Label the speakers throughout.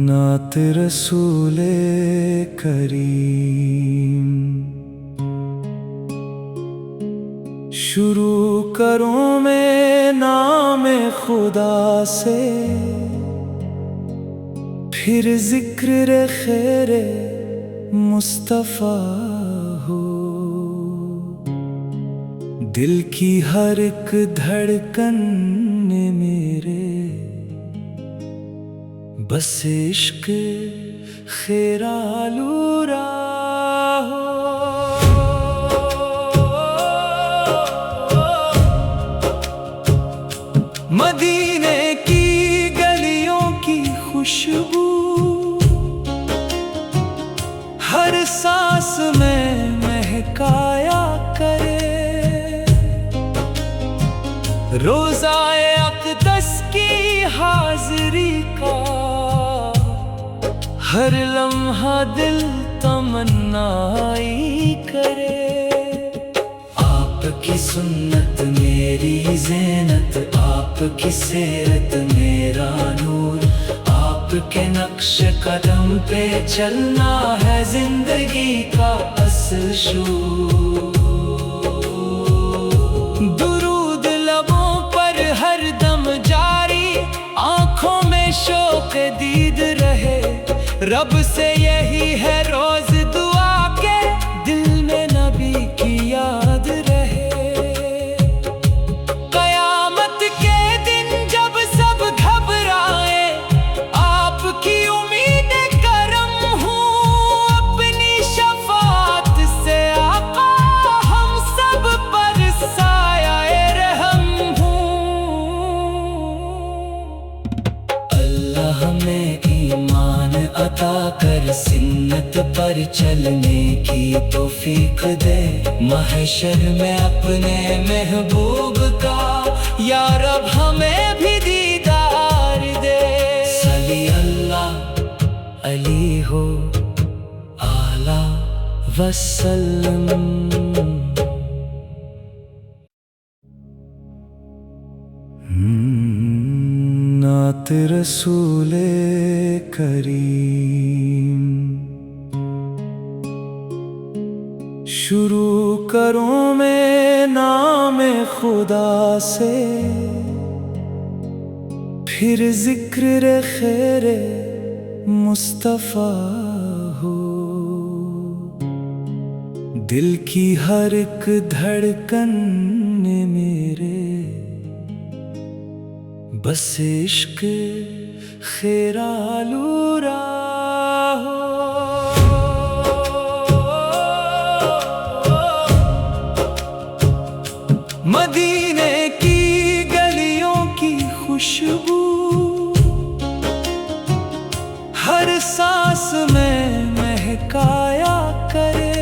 Speaker 1: नात रसूले करीम। शुरू करूं मैं नाम खुदा से, फिर जिक्र खैर मुस्तफा हो। दिल की हर एक धड़कन ने मेरे बस इश्क खेरालूरा हो। मदीने की गलियों की खुशबू हर सांस में महकाया करे। रोज़ाए अक़दस की हाज़िरी का हर लम्हा दिल तमन्नाई करे। आपकी सुन्नत मेरी ज़ीनत, आपकी सीरत मेरा नूर, आपके नक्श कदम पे चलना है जिंदगी का असल शूर। दुरूद लबों पर हर दम जारी, आंखों में शौक़ दीद रहे। रब से यही है रोज दुआ के दिल में नबी की याद रहे। क़यामत के दिन जब सब घबराए, आपकी उम्मीद करम हूँ। अपनी शफाअत से आका हम सब पर साया रहम हूँ। अल्लाह हमें ईमान अता कर सिन्नत पर चलने की तौफीक दे। महशर में अपने महबूब का या रब हमें भी दीदार दे। सल्ली अल्लाह अली हो आला वसल्लम। नात रसूले करीम। शुरू करूं मैं नाम खुदा से, फिर जिक्र खैर मुस्तफा हो। दिल की हर एक धड़कन ने मेरे बस इश्क खेरालूरा हो। मदीने की गलियों की खुशबू हर सांस में महकाया करे।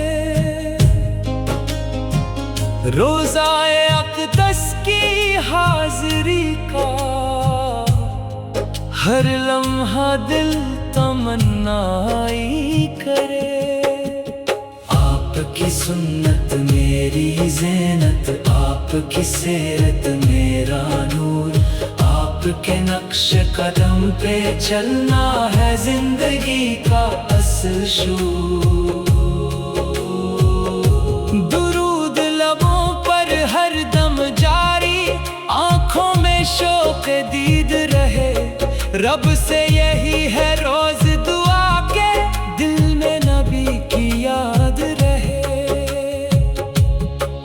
Speaker 1: रोज़ाए अक़दस की हाज़िरी का हर लम्हा दिल तमन्नाई करे। आपकी सुन्नत मेरी ज़ीनत, आपकी सीरत मेरा नूर, आपके नक्श कदम पे चलना है जिंदगी का असल शूर। दुरूद लबों पर हर दम जारी, आंखों में शौक़ दीद रहे। रब से यही है रोज दुआ के दिल में नबी की याद रहे।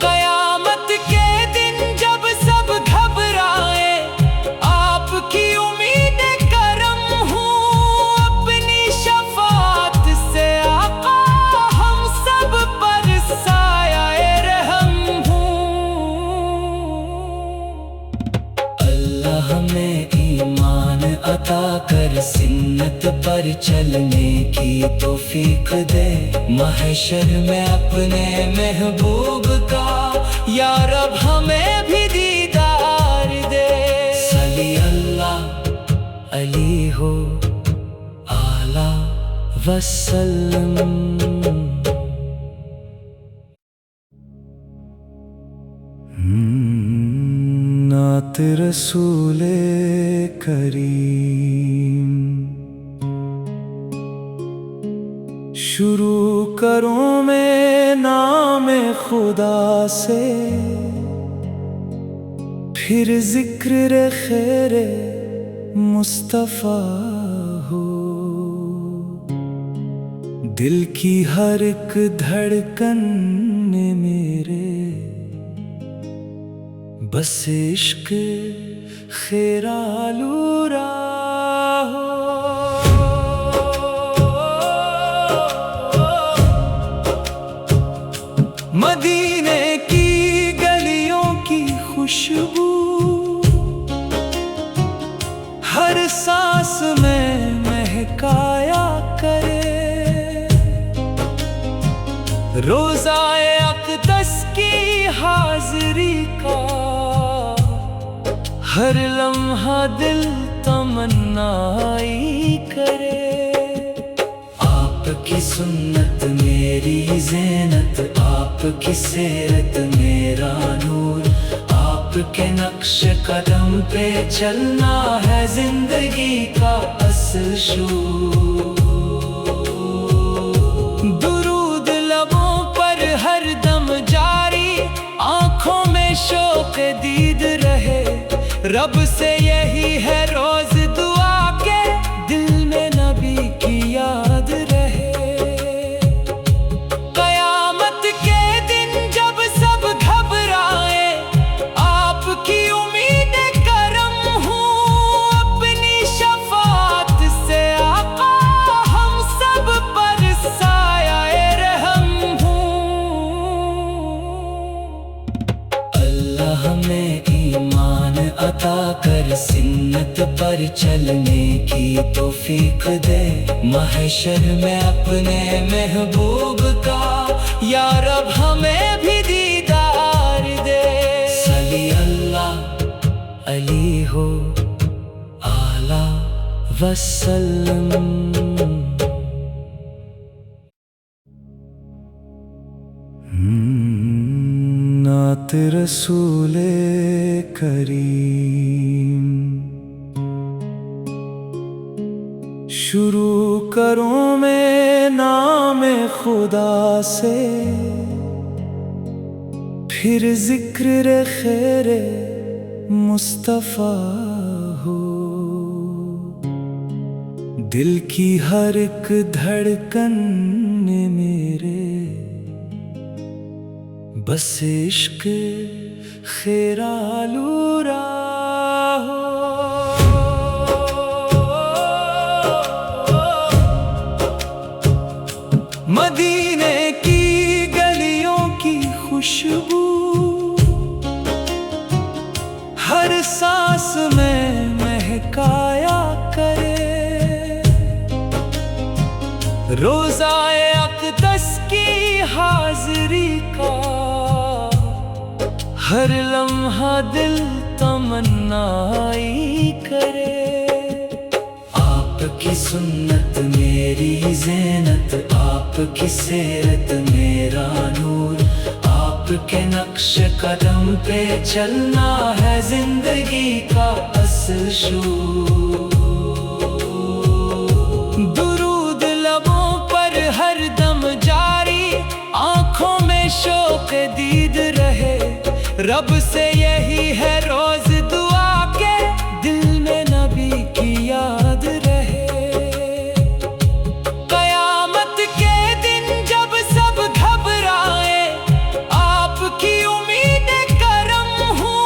Speaker 1: क़यामत के दिन जब सब घबराए, आपकी उम्मीद करम हूँ। अपनी शफाअत से आका हम सब पर साया रहम हूँ। अल्लाह हमें ईमान अता कर सिन्नत पर चलने की तौफीक दे। महशर में अपने महबूब का या रब हमें भी दीदार दे। सल्ली अल्लाह अली हो आला वसल्लम। नात नात रसूले करीम। शुरू करूं मैं नाम खुदा से, फिर जिक्र खैरे मुस्तफा हो। दिल की हर एक धड़कन ने मेरे बस इश्क खेरालूरा हो। मदीने की गलियों की खुशबू हर सांस में महकाया करे। रोज़ाए अक़दस की हाज़िरी का हर लम्हा दिल तमन्नाई करे। आपकी सुन्नत मेरी ज़ीनत, आपकी सीरत मेरा नूर, आपके नक्श कदम पे चलना है जिंदगी का असल शूर। दुरूद लबों पर हर दम जारी, आँखों में शौक़ दीद रहे। रब से यही है रोज दुआ के दिल में नबी की याद रहे। क़यामत के दिन जब सब घबराए, आपकी उम्मीद करम हूँ। अपनी शफाअत से आका हम सब पर साया रहम हूँ। अल्लाह हमें ईमान अता कर सिन्नत पर चलने की तौफीक दे। महशर में अपने महबूब का या रब हमें भी दीदार दे। सल्ली अल्लाह अली हो आला वसल्लम। नात रसूले करीम। शुरू करूं मैं नाम खुदा से, फिर जिक्र खैरे मुस्तफा हो। दिल की हर एक धड़कन ने मेरे बस इश्क खेरालूरा हो। मदीने की गलियों की खुशबू हर सांस में महकाया करे। रोज़ाए अक़दस की हाज़िरी का हर लम्हा दिल तमन्नाई करे। आपकी सुन्नत मेरी ज़ीनत, आपकी सीरत मेरा नूर, आपके नक्श कदम पे चलना है जिंदगी का असल शूर। दुरूद लबों पर हर दम जारी, आँखों में शौक़ दीद रहे। रब से यही है रोज दुआ के दिल में नबी की याद रहे। क़यामत के दिन जब सब घबराए, आपकी उम्मीद करम हूँ।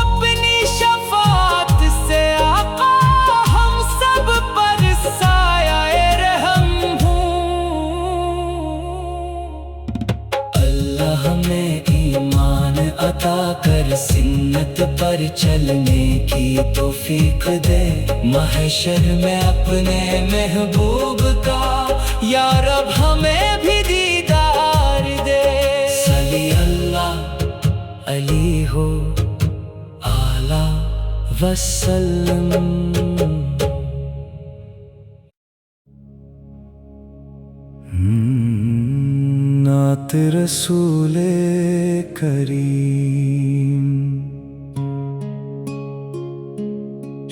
Speaker 1: अपनी शफाअत से आका हम सब पर साया रहम हूँ। अल्लाह हमें ईमान अता कर सिन्नत पर चलने की तौफीक दे। महशर में अपने महबूब का या रब हमें भी दीदार दे। सल्ली अल्लाह अली हो आला वसल्लम। नात रसूले करीम।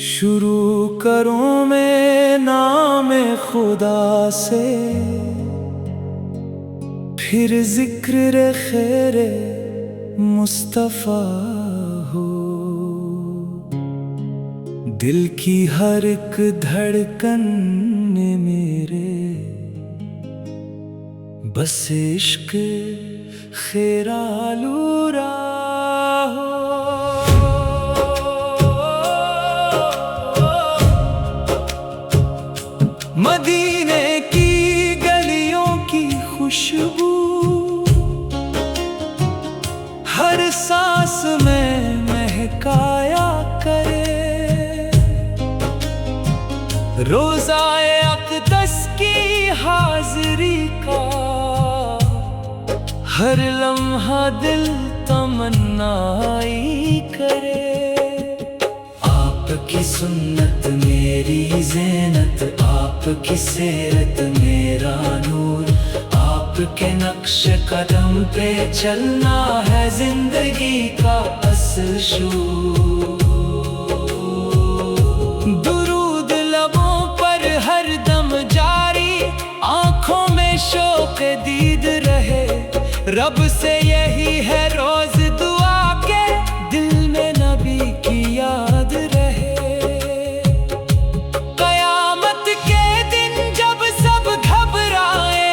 Speaker 1: شروع کروں میں نام خدا سے، پھر ذکر خیر مصطفیٰ ہو۔ دل کی ہر ایک دھڑکن میں میرے بس عشق خیر آلورا ہو۔ مدینے کی گلیوں کی خوشبو ہر سانس میں مہکایا کرے، روزہ اقدس کی حاضری کا ہر لمحہ دل تمنائی کرے۔ آپ کی سنت میری زینت، آپ کی سیرت میرا نور، آپ کے نقش قدم پہ چلنا ہے زندگی کا اصل شعور۔ درود لبوں پر ہر دم جاری، آنکھوں میں شوق دید رہے، رب سے یہی ہے روز دعا کے دل میں نبی کی یاد رہے۔ قیامت کے دن جب سب گھبرائے،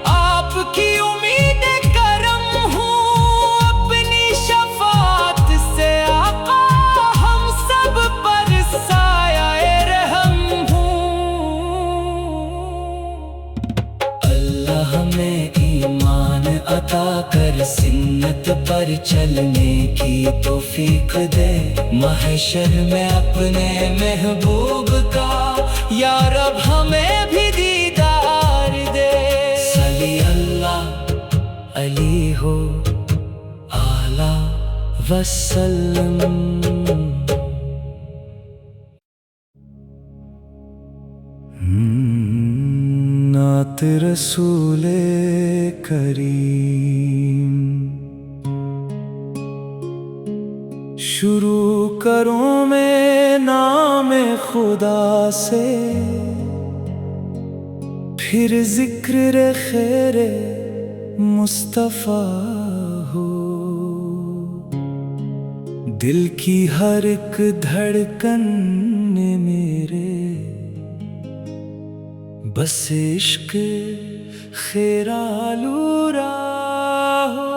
Speaker 1: آپ کی امید کرم ہوں، اپنی شفاعت سے آقا ہم سب پر سایہ رحم ہوں۔ اللہ ہمیں ایمان عطا کر، سنت پر چلنے کی توفیق دے، محشر میں اپنے محبوب کا یا رب ہمیں بھی دیدار دے۔ صلی اللہ علیہ وآلہ وسلم۔ نعت رسول کریم۔ شروع کروں میں نام خدا سے، پھر ذکر خیر مصطفیٰ ہو۔ دل کی ہر ایک دھڑکن میں میرے بس عشق خیر آلورا ہو۔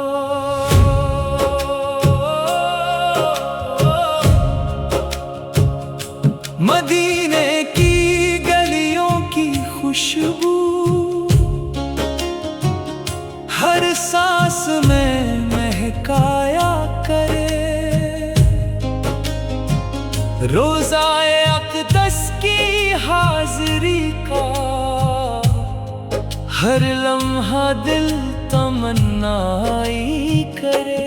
Speaker 1: مدینے کی گلیوں کی خوشبو ہر سانس میں مہکایا کرے، روزہ اقدس کی حاضری کا ہر لمحہ دل تمنائی کرے۔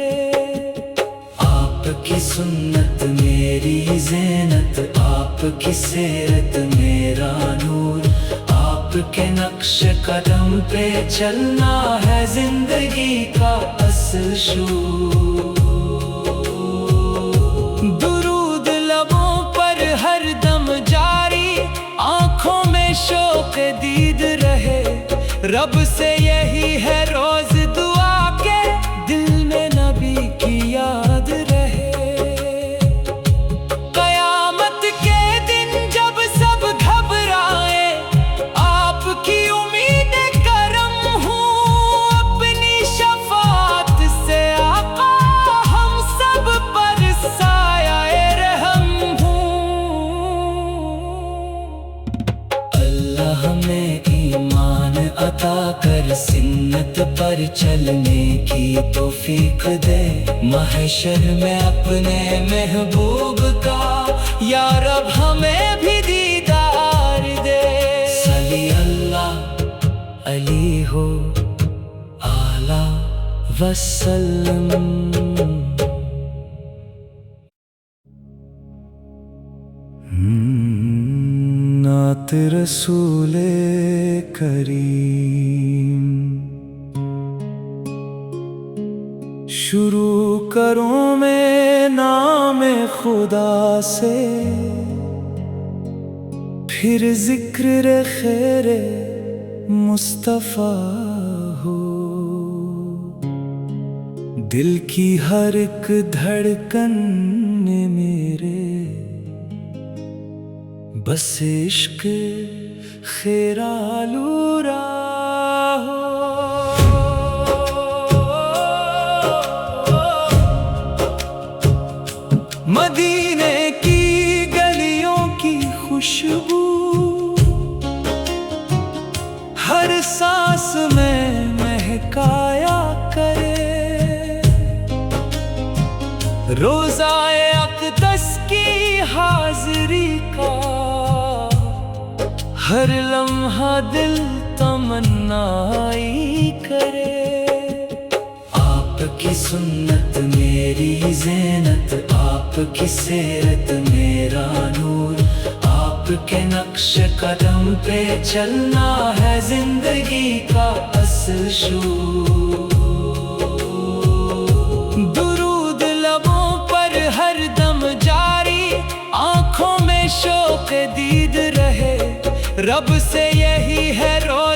Speaker 1: آپ کی سنت میری زینت، آپ کی سیرت میرا نور، آپ کے نقش قدم پہ چلنا ہے زندگی کا اصل شعور۔ درود لبوں پر ہر دم جاری، آنکھوں میں شوق دید رہے، رب سے یہی ہے روز دعا کے دل میں نبی کی یاد رہے۔ قیامت کے دن جب سب گھبرائے، آپ کی امید کرم ہوں، اپنی شفاعت سے آقا ہم سب پر سایہ رحم ہوں۔ اللہ ہمیں ایمان عطا کر، سنت پر چلنے کی توفیق دے، محشر میں اپنے محبوب کا یا رب ہمیں بھی دیدار دے۔ صلی اللہ علیہ وآلہ وسلم۔ نعت رسول کریم۔ شروع کروں میں نام خدا سے، پھر ذکر خیر مصطفیٰ ہو، دل کی ہر ایک دھڑکن میں میرے بس عشق خیر آلورا ہو۔ مدینے کی گلیوں کی خوشبو ہر سانس میں مہکایا کرے، روزائے اقدس کی حاضری کا ہر لمحہ دل تمنائی کرے۔ آپ کی سنت میری زینت، آپ کی سیرت میرا نور، آپ کے نقش قدم پہ چلنا ہے زندگی کا اصل شعور۔ درود لبوں پر ہر دم جاری، آنکھوں میں شوق دید رہے، رب سے یہی ہے روز